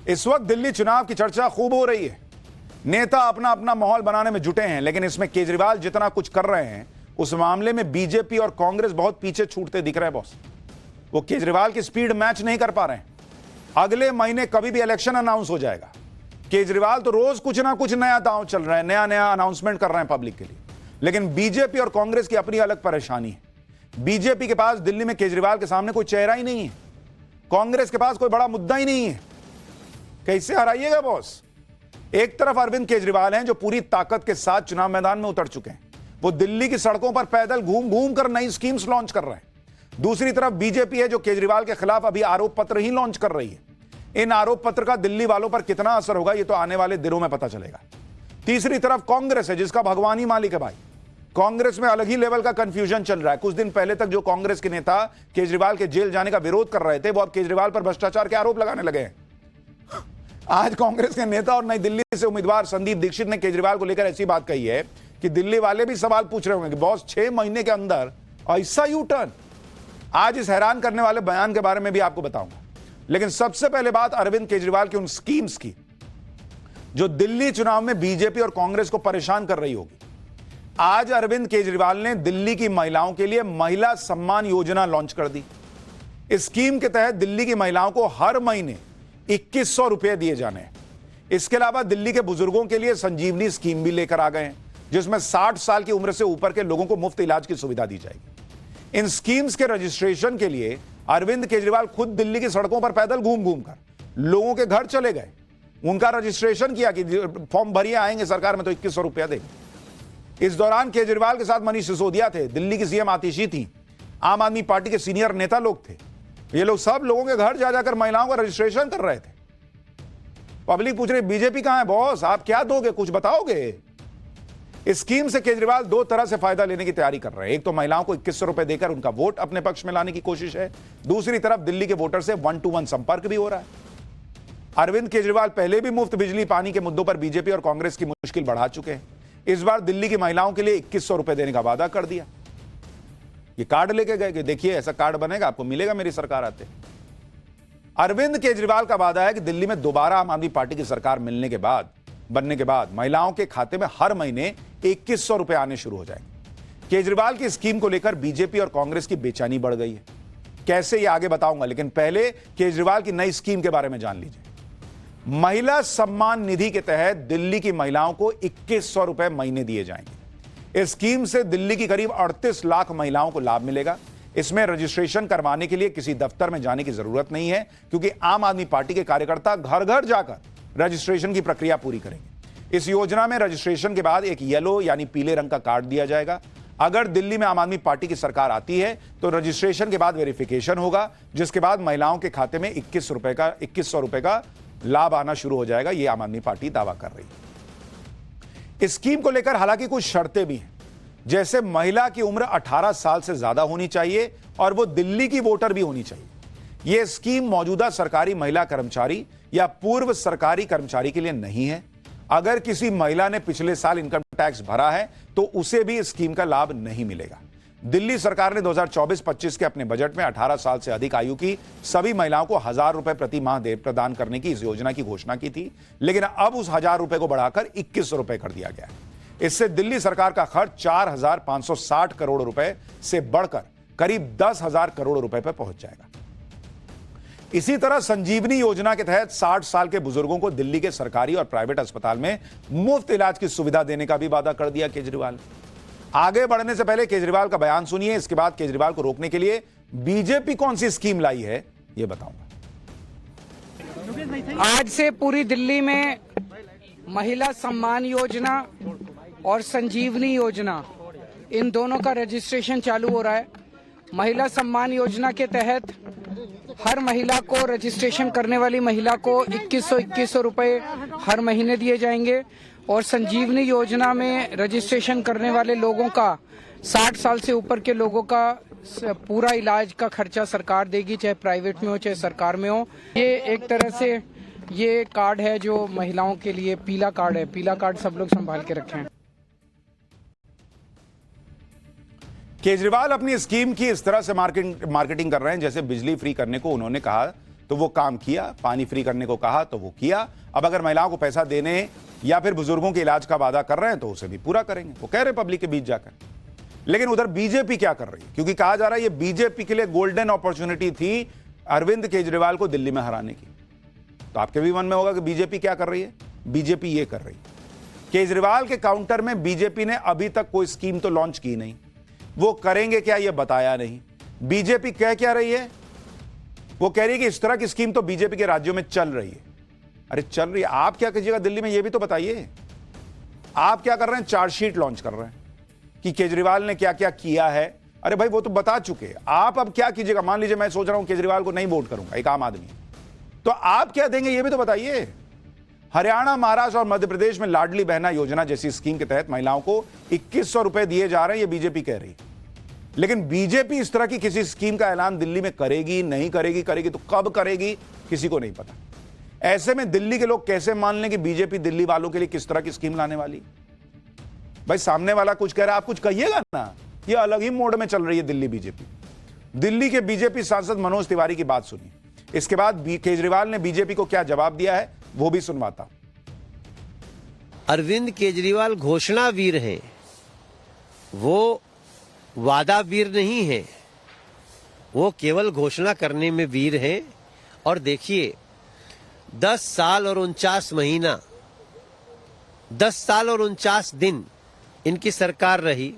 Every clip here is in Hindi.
इस वक्त दिल्ली चुनाव की चर्चा खूब हो रही है। नेता अपना अपना माहौल बनाने में जुटे हैं, लेकिन इसमें केजरीवाल जितना कुछ कर रहे हैं उस मामले में बीजेपी और कांग्रेस बहुत पीछे छूटते दिख रहे हैं। बॉस, वो केजरीवाल की स्पीड मैच नहीं कर पा रहे हैं। अगले महीने कभी भी इलेक्शन अनाउंस हो जाएगा। केजरीवाल तो रोज कुछ ना कुछ नया दांव चल रहा है, नया नया अनाउंसमेंट कर रहे हैं पब्लिक के लिए। लेकिन बीजेपी और कांग्रेस की अपनी अलग परेशानी है। बीजेपी के पास दिल्ली में केजरीवाल के सामने कोई चेहरा ही नहीं है, कांग्रेस के पास कोई बड़ा मुद्दा ही नहीं है। कैसे हराइएगा बॉस? एक तरफ अरविंद केजरीवाल हैं जो पूरी ताकत के साथ चुनाव मैदान में उतर चुके हैं। वो दिल्ली की सड़कों पर पैदल घूम घूम कर नई स्कीम्स लॉन्च कर रहे हैं। दूसरी तरफ बीजेपी है जो केजरीवाल के खिलाफ अभी आरोप पत्र ही लॉन्च कर रही है। इन आरोप पत्र का दिल्ली वालों पर कितना असर होगा ये तो आने वाले दिनों में पता चलेगा। तीसरी तरफ कांग्रेस है जिसका भगवान ही मालिक है भाई। कांग्रेस में अलग ही लेवल का कंफ्यूजन चल रहा है। कुछ दिन पहले तक जो कांग्रेस के नेता केजरीवाल के जेल जाने का विरोध कर रहे थे वो अब केजरीवाल पर भ्रष्टाचार के आरोप लगाने लगे हैं। आज कांग्रेस के नेता और नई दिल्ली से उम्मीदवार संदीप दीक्षित ने केजरीवाल को लेकर ऐसी बात कही है कि दिल्ली वाले भी सवाल पूछ रहे होंगे कि बॉस 6 महीने के अंदर ऐसा यू टर्न। आज इस हैरान करने वाले बयान के बारे में भी आपको बताऊंगा, लेकिन सबसे पहले बात अरविंद केजरीवाल की उन स्कीम्स की जो दिल्ली चुनाव में बीजेपी और कांग्रेस को परेशान कर रही होगी। आज अरविंद केजरीवाल ने दिल्ली की महिलाओं के लिए महिला सम्मान योजना लॉन्च कर दी। इस स्कीम के तहत दिल्ली की महिलाओं को हर महीने 2100 रुपए दिए जाने हैं। इसके अलावा दिल्ली के बुजुर्गों के लिए संजीवनी स्कीम भी लेकर आ गए हैं जिसमें 60 साल की उम्र से ऊपर के लोगों को मुफ्त इलाज की सुविधा दी जाएगी। इन स्कीम्स के रजिस्ट्रेशन के लिए अरविंद केजरीवाल खुद दिल्ली की सड़कों पर पैदल घूम घूम कर लोगों के घर चले गए, उनका रजिस्ट्रेशन किया कि फॉर्म भरिए आएंगे सरकार में तो 2100 रुपया देंगे। इस दौरान केजरीवाल के साथ मनीष सिसोदिया थे, दिल्ली की सीएम आतिशी थी, आम आदमी पार्टी के सीनियर नेता लोग थे। ये लोग सब लोगों के घर जा जाकर महिलाओं का रजिस्ट्रेशन कर रहे थे। पब्लिक पूछ रही बीजेपी कहां है बॉस, आप क्या दोगे, कुछ बताओगे? इस स्कीम से केजरीवाल दो तरह से फायदा लेने की तैयारी कर रहे हैं। एक तो महिलाओं को 2100 रुपए देकर उनका वोट अपने पक्ष में लाने की कोशिश है, दूसरी तरफ दिल्ली के वोटर से 1-to-1 संपर्क भी हो रहा है। अरविंद केजरीवाल पहले भी मुफ्त बिजली पानी के मुद्दों पर बीजेपी और कांग्रेस की मुश्किल बढ़ा चुके हैं। इस बार दिल्ली की महिलाओं के लिए 2100 रुपए देने का वादा कर दिया। ये कार्ड लेके गए कि देखिए ऐसा कार्ड बनेगा, आपको मिलेगा मेरी सरकार आते। अरविंद केजरीवाल का वादा है कि दिल्ली में दोबारा आम आदमी पार्टी की सरकार बनने के बाद महिलाओं के खाते में हर महीने 2100 रुपए आने शुरू हो जाएंगे। केजरीवाल की स्कीम को लेकर बीजेपी और कांग्रेस की बेचैनी बढ़ गई है। कैसे ये आगे बताऊंगा, लेकिन पहले केजरीवाल की नई स्कीम के बारे में जान लीजिए। महिला सम्मान निधि के तहत दिल्ली की महिलाओं को 2100 रुपए महीने दिए जाएंगे। इस स्कीम से दिल्ली की करीब 38 लाख महिलाओं को लाभ मिलेगा। इसमें रजिस्ट्रेशन करवाने के लिए किसी दफ्तर में जाने की जरूरत नहीं है, क्योंकि आम आदमी पार्टी के कार्यकर्ता घर घर जाकर रजिस्ट्रेशन की प्रक्रिया पूरी करेंगे। इस योजना में रजिस्ट्रेशन के बाद एक येलो यानी पीले रंग का कार्ड दिया जाएगा। अगर दिल्ली में आम आदमी पार्टी की सरकार आती है तो रजिस्ट्रेशन के बाद वेरिफिकेशन होगा, जिसके बाद महिलाओं के खाते में 2100 रुपए का लाभ आना शुरू हो जाएगा। यह आम आदमी पार्टी दावा कर रही है। इस स्कीम को लेकर हालांकि कुछ शर्तें भी हैं, जैसे महिला की उम्र 18 साल से ज्यादा होनी चाहिए और वो दिल्ली की वोटर भी होनी चाहिए। यह स्कीम मौजूदा सरकारी महिला कर्मचारी या पूर्व सरकारी कर्मचारी के लिए नहीं है। अगर किसी महिला ने पिछले साल इनकम टैक्स भरा है तो उसे भी इस स्कीम का लाभ नहीं मिलेगा। दिल्ली सरकार ने 2024-25 के अपने बजट में 18 साल से अधिक आयु की सभी महिलाओं को 1000 रुपए प्रति माह प्रदान करने की इस योजना की घोषणा की थी, लेकिन अब उस 1000 रुपए को बढ़ाकर 2100 रुपए कर दिया गया है। इससे दिल्ली सरकार का खर्च 4560 करोड़ रुपए से बढ़कर करीब 10,000 करोड़ रुपए पर पहुंच जाएगा। इसी तरह संजीवनी योजना के तहत 60 साल के बुजुर्गों को दिल्ली के सरकारी और प्राइवेट अस्पताल में मुफ्त इलाज की सुविधा देने का भी वादा कर दिया केजरीवाल। आगे बढ़ने से पहले केजरीवाल का बयान सुनिए, इसके बाद केजरीवाल को रोकने के लिए बीजेपी कौन सी स्कीम लाई है यह बताऊंगा। आज से पूरी दिल्ली में महिला सम्मान योजना और संजीवनी योजना, इन दोनों का रजिस्ट्रेशन चालू हो रहा है। महिला सम्मान योजना के तहत हर महिला को, रजिस्ट्रेशन करने वाली महिला को 2100 रुपए हर महीने दिए जाएंगे और संजीवनी योजना में रजिस्ट्रेशन करने वाले लोगों का 60 साल से ऊपर के लोगों का पूरा इलाज का खर्चा सरकार देगी, चाहे प्राइवेट में हो चाहे सरकार में हो। ये एक तरह से ये कार्ड है जो महिलाओं के लिए पीला कार्ड है। पीला कार्ड सब लोग संभाल के रखें। केजरीवाल अपनी स्कीम की इस तरह से मार्केटिंग कर रहे हैं जैसे बिजली फ्री करने को उन्होंने कहा तो वो काम किया, पानी फ्री करने को कहा तो वो किया। अब अगर महिलाओं को पैसा देने या फिर बुजुर्गों के इलाज का वादा कर रहे हैं तो उसे भी पूरा करेंगे, वो कह रहे पब्लिक के बीच जाकर। लेकिन उधर बीजेपी क्या कर रही है, क्योंकि कहा जा रहा है ये बीजेपी के लिए गोल्डन अपॉर्चुनिटी थी अरविंद केजरीवाल को दिल्ली में हराने की। तो आपके भी मन में होगा कि बीजेपी क्या कर रही है, बीजेपी ये कर रही है। केजरीवाल के काउंटर में बीजेपी ने अभी तक कोई स्कीम तो लॉन्च की नहीं, वो करेंगे क्या ये बताया नहीं। बीजेपी कह क्या रही है, वो कह रही है कि इस तरह की स्कीम तो बीजेपी के राज्यों में चल रही है। अरे चल रही है, आप क्या कीजिएगा दिल्ली में ये भी तो बताइए। आप क्या कर रहे हैं, चार्जशीट लॉन्च कर रहे हैं कि केजरीवाल ने क्या क्या किया है। अरे भाई वो तो बता चुके, आप अब क्या कीजिएगा। मान लीजिए मैं सोच रहा हूं केजरीवाल को नहीं वोट करूंगा, एक आम आदमी, तो आप क्या देंगे ये भी तो बताइए। हरियाणा, महाराष्ट्र और मध्य प्रदेश में लाडली बहना योजना जैसी स्कीम के तहत महिलाओं को 2100 रुपए दिए जा रहे हैं, ये बीजेपी कह रही। लेकिन बीजेपी इस तरह की किसी स्कीम का ऐलान दिल्ली में करेगी नहीं करेगी, करेगी तो कब करेगी किसी को नहीं पता। ऐसे में दिल्ली के लोग कैसे मान लें कि बीजेपी दिल्ली वालों के लिए किस तरह की स्कीम लाने वाली। भाई सामने वाला कुछ कह रहा है, आप कुछ कहिएगा ना। ये अलग ही मोड में चल रही है दिल्ली बीजेपी। दिल्ली के बीजेपी सांसद मनोज तिवारी की बात सुनी, इसके बाद केजरीवाल ने बीजेपी को क्या जवाब दिया है वो भी सुनवाता। अरविंद केजरीवाल घोषणा वीर हैं, वो वादा वीर नहीं है, वो केवल घोषणा करने में वीर हैं। और देखिए 10 साल और 49 महीना, 10 साल और 49 दिन इनकी सरकार रही,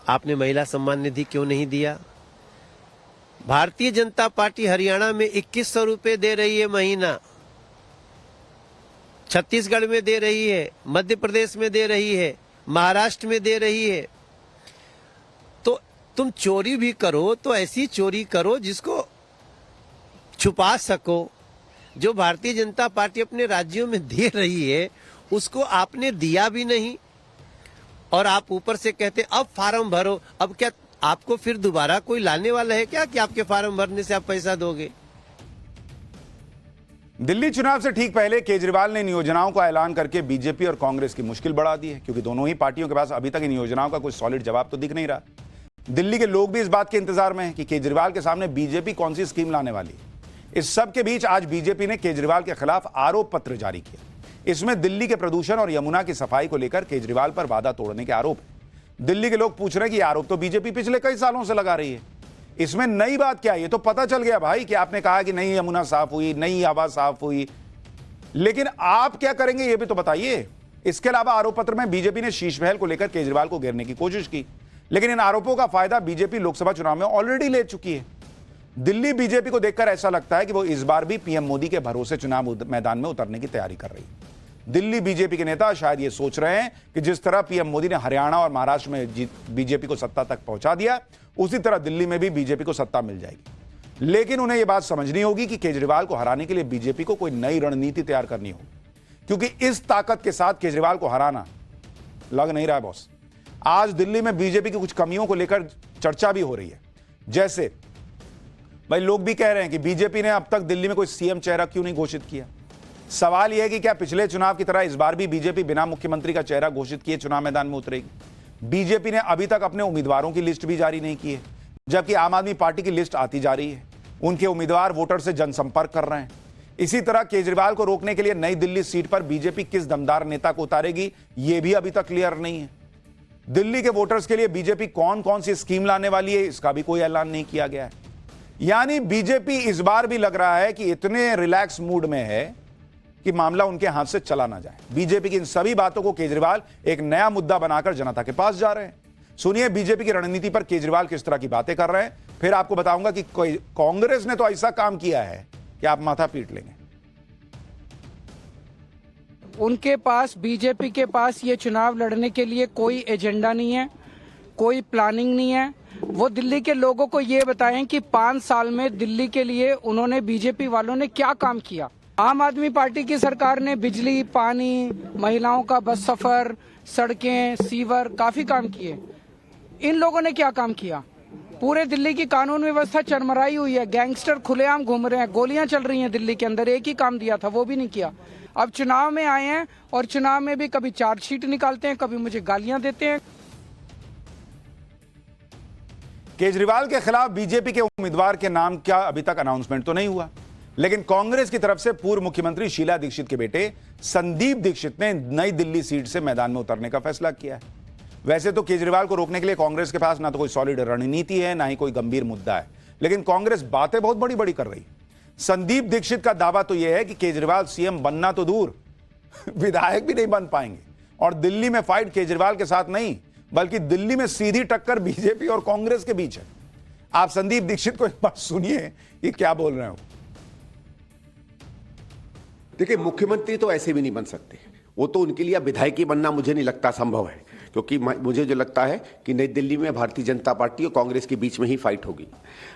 आपने महिला सम्मान निधि क्यों नहीं दिया? भारतीय जनता पार्टी हरियाणा में 2100 रुपए दे रही है महीना, छत्तीसगढ़ में दे रही है, मध्य प्रदेश में दे रही है, महाराष्ट्र में दे रही है। तो तुम चोरी भी करो तो ऐसी चोरी करो जिसको छुपा सको। जो भारतीय जनता पार्टी अपने राज्यों में दे रही है उसको आपने दिया भी नहीं, और आप ऊपर से कहते अब फार्म भरो। अब क्या आपको फिर दोबारा कोई लाने वाला है क्या कि आपके फार्म भरने से आप पैसा दोगे? दिल्ली चुनाव से ठीक पहले केजरीवाल ने इन योजनाओं का ऐलान करके बीजेपी और कांग्रेस की मुश्किल बढ़ा दी है, क्योंकि दोनों ही पार्टियों के पास अभी तक इन योजनाओं का कोई सॉलिड जवाब तो दिख नहीं रहा। दिल्ली के लोग भी इस बात के इंतजार में हैं कि केजरीवाल के सामने बीजेपी कौन सी स्कीम लाने वाली है। इस सब के बीच आज बीजेपी ने केजरीवाल के खिलाफ आरोप पत्र जारी किया। इसमें दिल्ली के प्रदूषण और यमुना की सफाई को लेकर केजरीवाल पर वादा तोड़ने के आरोप है। दिल्ली के लोग पूछ रहे हैं कि ये आरोप तो बीजेपी पिछले कई सालों से लगा रही है, इसमें नई बात क्या है? ये तो पता चल गया भाई कि आपने कहा कि नई यमुना साफ हुई, नई हवा साफ हुई, लेकिन आप क्या करेंगे ये भी तो बताइए। इसके अलावा आरोप पत्र में बीजेपी ने शीश महल को लेकर केजरीवाल को घेरने की कोशिश की, लेकिन इन आरोपों का फायदा बीजेपी लोकसभा चुनाव में ऑलरेडी ले चुकी है। दिल्ली बीजेपी को देखकर ऐसा लगता है कि वो इस बार भी पीएम मोदी के भरोसे चुनाव मैदान में उतरने की तैयारी कर रही है। दिल्ली बीजेपी के नेता शायद ये सोच रहे हैं कि जिस तरह पीएम मोदी ने हरियाणा और महाराष्ट्र में बीजेपी को सत्ता तक पहुंचा दिया, उसी तरह दिल्ली में भी बीजेपी को सत्ता मिल जाएगी। लेकिन उन्हें यह बात समझनी होगी कि केजरीवाल को हराने के लिए बीजेपी को कोई नई रणनीति तैयार करनी होगी, क्योंकि इस ताकत के साथ केजरीवाल को हराना लग नहीं रहा है बॉस। आज दिल्ली में बीजेपी की कुछ कमियों को लेकर चर्चा भी हो रही है। जैसे भाई लोग भी कह रहे हैं कि बीजेपी ने अब तक दिल्ली में कोई सीएम चेहरा क्यों नहीं घोषित किया। सवाल यह है कि क्या पिछले चुनाव की तरह इस बार भी बीजेपी बिना मुख्यमंत्री का चेहरा घोषित किए चुनाव मैदान में उतरेगी। बीजेपी ने अभी तक अपने उम्मीदवारों की लिस्ट भी जारी नहीं की है, जबकि आम आदमी पार्टी की लिस्ट आती जा रही है। उनके उम्मीदवार वोटर से जनसंपर्क कर रहे हैं। इसी तरह केजरीवाल को रोकने के लिए नई दिल्ली सीट पर बीजेपी किस दमदार नेता को उतारेगी यह भी अभी तक क्लियर नहीं है। दिल्ली के वोटर्स के लिए बीजेपी कौन कौन सी स्कीम लाने वाली है इसका भी कोई ऐलान नहीं किया गया है। यानी बीजेपी इस बार भी लग रहा है कि इतने रिलैक्स मूड में है कि मामला उनके हाथ से चला ना जाए। बीजेपी की इन सभी बातों को केजरीवाल एक नया मुद्दा बनाकर जनता के पास जा रहे हैं। सुनिए बीजेपी की रणनीति पर केजरीवाल किस तरह की बातें कर रहे हैं, फिर आपको बताऊंगा कि कांग्रेस ने तो ऐसा काम किया है कि आप माथा पीट लेंगे। उनके पास, बीजेपी के पास ये चुनाव लड़ने के लिए कोई एजेंडा नहीं है, कोई प्लानिंग नहीं है। वो दिल्ली के लोगों को ये बताएं कि 5 साल में दिल्ली के लिए उन्होंने, बीजेपी वालों ने क्या काम किया। आम आदमी पार्टी की सरकार ने बिजली, पानी, महिलाओं का बस सफर, सड़कें, सीवर, काफी काम किए। इन लोगों ने क्या काम किया? पूरे दिल्ली की कानून व्यवस्था चरमराई हुई है, गैंगस्टर खुलेआम घूम रहे हैं, गोलियां चल रही हैं दिल्ली के अंदर। एक ही काम दिया था, वो भी नहीं किया। अब चुनाव में आए हैं और चुनाव में भी कभी चार्जशीट निकालते हैं, कभी मुझे गालियां देते हैं। केजरीवाल के खिलाफ बीजेपी के उम्मीदवार के नाम का अभी तक अनाउंसमेंट तो नहीं हुआ, लेकिन कांग्रेस की तरफ से पूर्व मुख्यमंत्री शीला दीक्षित के बेटे संदीप दीक्षित ने नई दिल्ली सीट से मैदान में उतरने का फैसला किया है। वैसे तो केजरीवाल को रोकने के लिए कांग्रेस के पास ना तो कोई सॉलिड रणनीति है, ना ही कोई गंभीर मुद्दा है, लेकिन कांग्रेस बातें बहुत बड़ी बड़ी कर रही है। संदीप दीक्षित का दावा तो यह है कि केजरीवाल सीएम बनना तो दूर, विधायक भी नहीं बन पाएंगे, और दिल्ली में फाइट केजरीवाल के साथ नहीं, बल्कि दिल्ली में सीधी टक्कर बीजेपी और कांग्रेस के बीच है। आप संदीप दीक्षित को एक बार सुनिए, ये क्या बोल रहे हो। देखिए, मुख्यमंत्री तो ऐसे भी नहीं बन सकते, वो तो उनके लिए विधायकी बनना मुझे नहीं लगता संभव है, क्योंकि मुझे जो लगता है कि नई दिल्ली में भारतीय जनता पार्टी और कांग्रेस के बीच में ही फाइट होगी।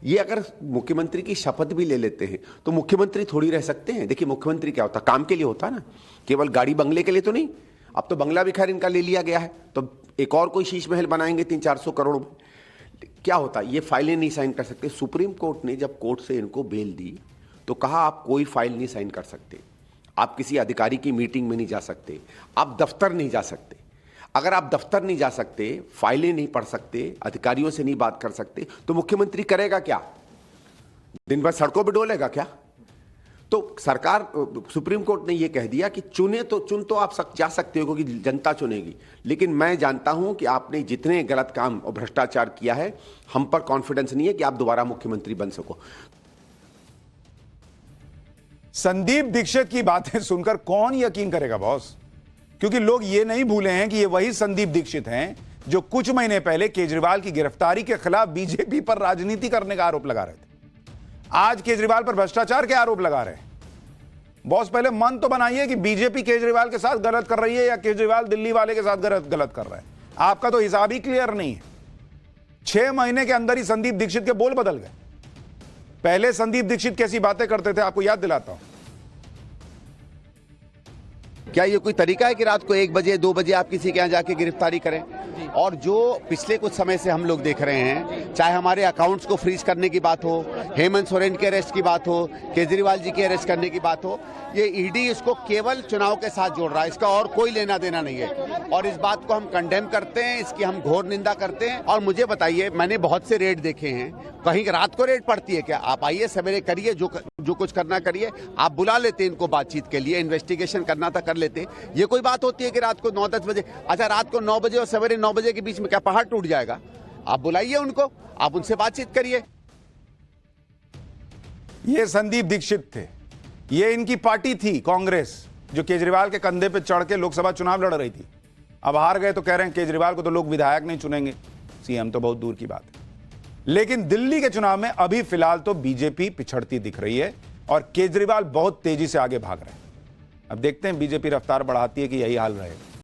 ये अगर मुख्यमंत्री की शपथ भी ले लेते हैं तो मुख्यमंत्री थोड़ी रह सकते हैं। देखिए, मुख्यमंत्री क्या होता, काम के लिए होता ना, केवल गाड़ी बंगले के लिए तो नहीं। अब तो बंगला भी खैर इनका ले लिया गया है, तो एक और कोई शीश महल बनाएंगे 300-400 करोड़ में। क्या होता, ये फाइलें नहीं साइन कर सकते। सुप्रीम कोर्ट ने जब कोर्ट से इनको बेल दी तो कहा आप कोई फाइल नहीं साइन कर सकते, आप किसी अधिकारी की मीटिंग में नहीं जा सकते, आप दफ्तर नहीं जा सकते। अगर आप दफ्तर नहीं जा सकते, फाइलें नहीं पढ़ सकते, अधिकारियों से नहीं बात कर सकते, तो मुख्यमंत्री करेगा क्या? दिन भर सड़कों पर डोलेगा क्या? तो सरकार, सुप्रीम कोर्ट ने यह कह दिया कि चुन तो आप जा सकते हो क्योंकि जनता चुनेगी, लेकिन मैं जानता हूं कि आपने जितने गलत काम और भ्रष्टाचार किया है, हम पर कॉन्फिडेंस नहीं है कि आप दोबारा मुख्यमंत्री बन सको। संदीप दीक्षित की बातें सुनकर कौन यकीन करेगा बॉस, क्योंकि लोग ये नहीं भूले हैं कि ये वही संदीप दीक्षित हैं जो कुछ महीने पहले केजरीवाल की गिरफ्तारी के खिलाफ बीजेपी पर राजनीति करने का आरोप लगा रहे थे। आज केजरीवाल पर भ्रष्टाचार के आरोप लगा रहे हैं। बॉस, पहले मन तो बनाइए कि बीजेपी केजरीवाल के साथ गलत कर रही है या केजरीवाल दिल्ली वाले के साथ गलत कर रहा है। आपका तो हिसाब ही क्लियर नहीं है। 6 महीने के अंदर ही संदीप दीक्षित के बोल बदल गए। पहले संदीप दीक्षित कैसी बातें करते थे, आपको याद दिलाता हूं। क्या ये कोई तरीका है कि रात को 1 बजे 2 बजे आप किसी के यहाँ जाके गिरफ्तारी करें? और जो पिछले कुछ समय से हम लोग देख रहे हैं, चाहे हमारे अकाउंट्स को फ्रीज करने की बात हो, हेमंत सोरेन के अरेस्ट की बात हो, केजरीवाल जी के अरेस्ट करने की बात हो, ये ईडी इसको केवल चुनाव के साथ जोड़ रहा है, इसका और कोई लेना देना नहीं है। और इस बात को हम कंडेम करते हैं, इसकी हम घोर निंदा करते हैं। और मुझे बताइए, मैंने बहुत से रेड देखे हैं, कहीं रात को रेड पड़ती है क्या? आप आइए, सवेरे करिए, जो कुछ करना करिए। आप बुला लेते इनको बातचीत के लिए, इन्वेस्टिगेशन करना था कर लेते। ये कोई बात होती है कि रात को 9-10 बजे, अच्छा रात को 9 बजे और सवेरे 9 बजे के बीच में क्या पहाड़ टूट जाएगा? आप बुलाइए उनको, आप उनसे बातचीत करिए। ये संदीप दीक्षित थे, ये इनकी पार्टी थी कांग्रेस, जो केजरीवाल के कंधे पे चढ़ के लोकसभा चुनाव लड़ रही थी। अब हार गए तो कह रहे हैं केजरीवाल को तो लोग विधायक नहीं चुनेंगे, सीएम तो बहुत दूर की बात है। लेकिन दिल्ली के चुनाव में अभी फिलहाल तो बीजेपी पिछड़ती दिख रही है और केजरीवाल बहुत तेजी से आगे भाग रहे हैं। अब देखते हैं बीजेपी रफ्तार बढ़ाती है कि यही हाल रहेगा।